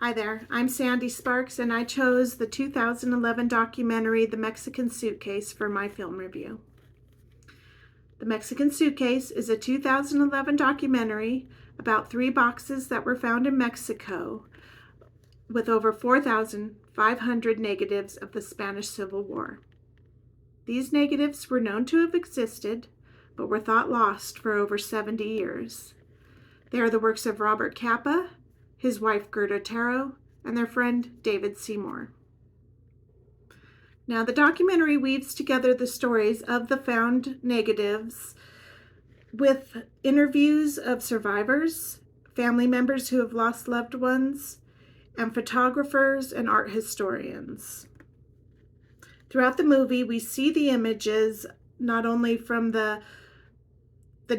Hi there, I'm Sandy Sparks, and I chose the 2011 documentary The Mexican Suitcase for my film review. The Mexican Suitcase is a 2011 documentary about 3 boxes that were found in Mexico with over 4,500 negatives of the Spanish Civil War. These negatives were known to have existed, but were thought lost for over 70 years. They are the works of Robert Capa, his wife Gerda Taro, and their friend David Seymour. Now, the documentary weaves together the stories of the found negatives with interviews of survivors, family members who have lost loved ones, and photographers and art historians. Throughout the movie, we see the images not only from the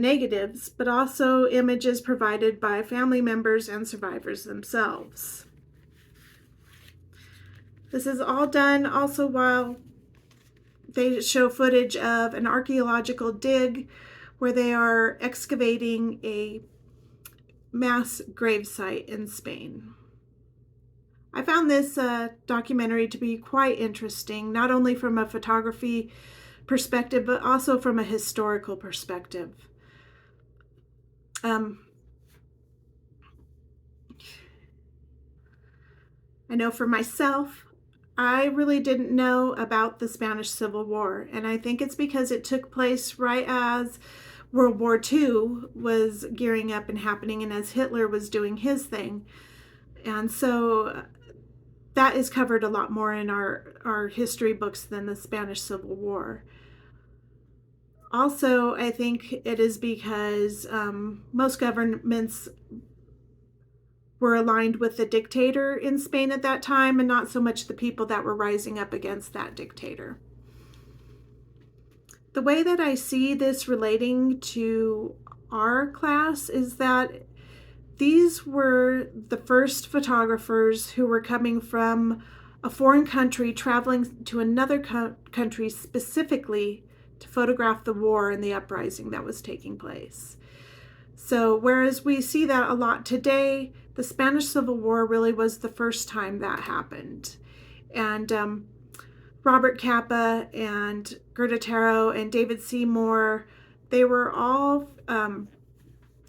negatives, but also images provided by family members and survivors themselves. This is all done also while they show footage of an archaeological dig where they are excavating a mass gravesite in Spain. I found this documentary to be quite interesting, not only from a photography perspective, but also from a historical perspective. I know for myself, I really didn't know about the Spanish Civil War, and I think it's because it took place right as World War II was gearing up and happening, and as Hitler was doing his thing. And so that is covered a lot more in our history books than the Spanish Civil War. Also, I think it is because most governments were aligned with the dictator in Spain at that time, and not so much the people that were rising up against that dictator. The way that I see this relating to our class is that these were the first photographers who were coming from a foreign country, traveling to another country specifically to photograph the war and the uprising that was taking place. So whereas we see that a lot today, the Spanish Civil War really was the first time that happened. And Robert Capa and Gerda Taro and David Seymour, they were all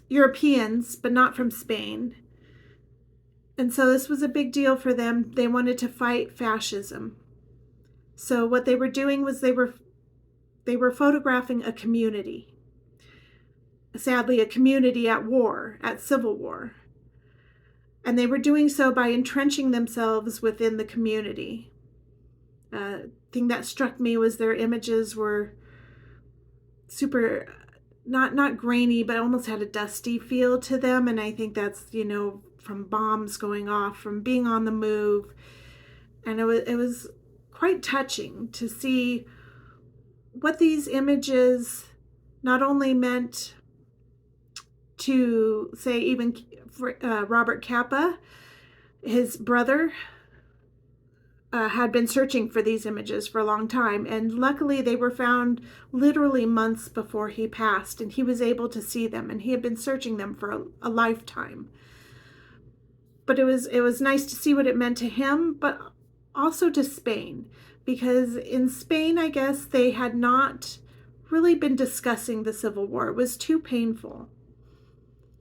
Europeans, but not from Spain. And so this was a big deal for them. They wanted to fight fascism. So what they were doing was they were photographing a community. Sadly, a community at war, at civil war. And they were doing so by entrenching themselves within the community. Thing that struck me was their images were super, not grainy, but almost had a dusty feel to them. And I think that's, from bombs going off, from being on the move. And it was quite touching to see what these images not only meant to, say, even for Robert Capa, his brother, had been searching for these images for a long time, and luckily they were found literally months before he passed, and he was able to see them, and he had been searching them for a lifetime. But it was nice to see what it meant to him, but also to Spain, because in Spain, I guess they had not really been discussing the Civil War. It was too painful.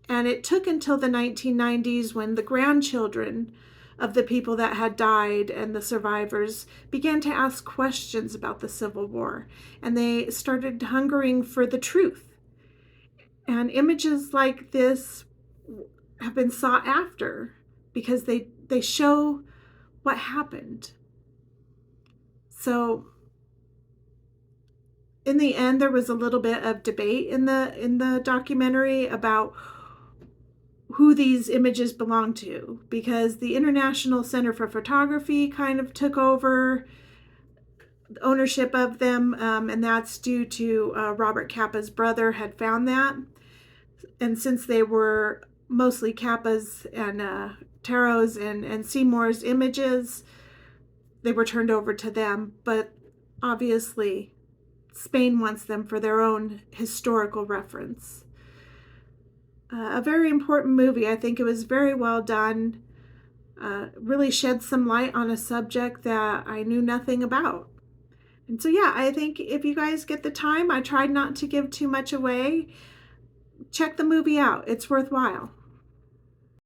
And it took until the 1990s when the grandchildren of the people that had died and the survivors began to ask questions about the Civil War. And they started hungering for the truth. And images like this have been sought after because they show what happened. So in the end, there was a little bit of debate in the documentary about who these images belong to, because the International Center for Photography kind of took over ownership of them, and that's due to Robert Capa's brother had found that. And since they were mostly Capa's and Taro's and Seymour's images, they were turned over to them. But obviously, Spain wants them for their own historical reference. A very important movie. I think it was very well done. really sheds some light on a subject that I knew nothing about. And so, yeah, I think if you guys get the time, I tried not to give too much away. Check the movie out, it's worthwhile.